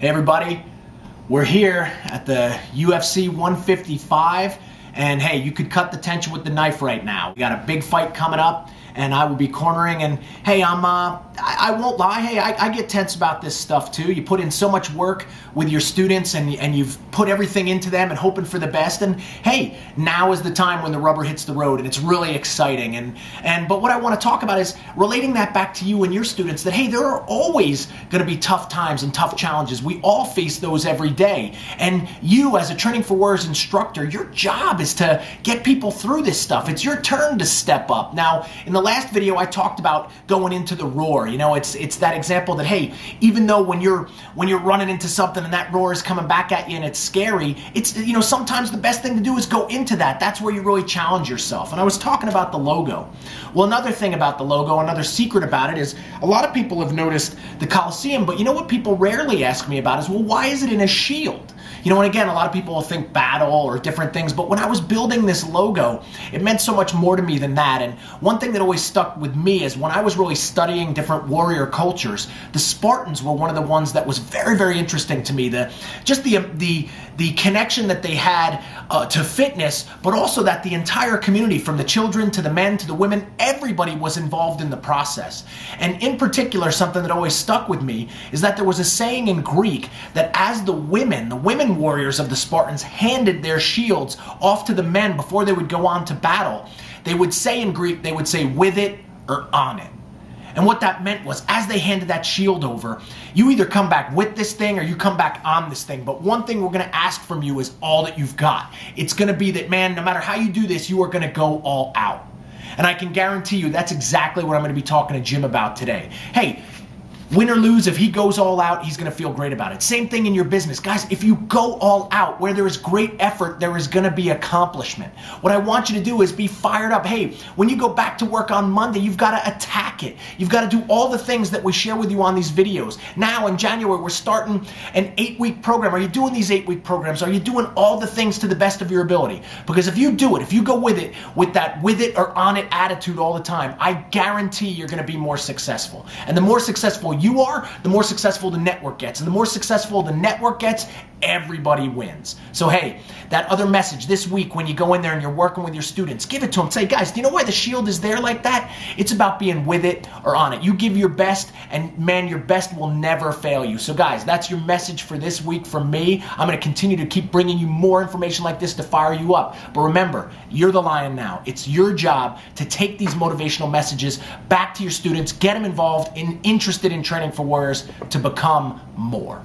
Hey everybody, we're here at the UFC 155, and hey, you could cut the tension with the knife right now. We got a big fight coming up, and I will be cornering, and hey, I won't lie, hey, I get tense about this stuff too. You put in so much work with your students, and you've put everything into them and hoping for the best, and hey, now is the time when the rubber hits the road, and it's really exciting. But what I want to talk about is relating that back to you and your students, that hey, there are always going to be tough times and tough challenges. We all face those every day, and you as a Training for Warriors instructor, your job is to get people through this stuff. It's your turn to step up. Now, in the last video, I talked about going into the roar. You know, it's that example that hey, even though when you're running into something and that roar is coming back at you and it's scary, it's, you know, sometimes the best thing to do is go into that. That's where you really challenge yourself. And I was talking about the logo. Well, another thing about the logo, another secret about it is a lot of people have noticed the Coliseum, but you know what people rarely ask me about is, well, why is it in a shield? You know, and again, a lot of people will think battle or different things, but when I was building this logo, it meant so much more to me than that. And one thing that always stuck with me is when I was really studying different warrior cultures, the Spartans were one of the ones that was very, very interesting to me. The connection that they had to fitness, but also that the entire community, from the children to the men to the women, everybody was involved in the process. And in particular, something that always stuck with me is that there was a saying in Greek that as the women warriors of the Spartans handed their shields off to the men before they would go on to battle, they would say in Greek, they would say with it or on it. And what that meant was, as they handed that shield over, you either come back with this thing or you come back on this thing. But one thing we're going to ask from you is all that you've got. It's going to be that, man, no matter how you do this, you are going to go all out. And I can guarantee you that's exactly what I'm going to be talking to Jim about today. Hey, win or lose, if he goes all out, he's going to feel great about it. Same thing in your business. Guys, if you go all out, where there is great effort, there is going to be accomplishment. What I want you to do is be fired up. Hey, when you go back to work on Monday, you've got to attack it. You've got to do all the things that we share with you on these videos. Now, in January, we're starting an 8-week program. Are you doing these 8-week programs? Are you doing all the things to the best of your ability? Because if you do it, if you go with it, with that with it or on it attitude all the time, I guarantee you're going to be more successful. And the more successful you are, the more successful the network gets. And the more successful the network gets, everybody wins. So hey, that other message this week when you go in there and you're working with your students, give it to them. Say, guys, do you know why the shield is there like that? It's about being with it or on it. You give your best, and man, your best will never fail you. So guys, that's your message for this week from me. I'm going to continue to keep bringing you more information like this to fire you up. But remember, you're the lion now. It's your job to take these motivational messages back to your students, get them involved and interested in Training for Warriors to become more.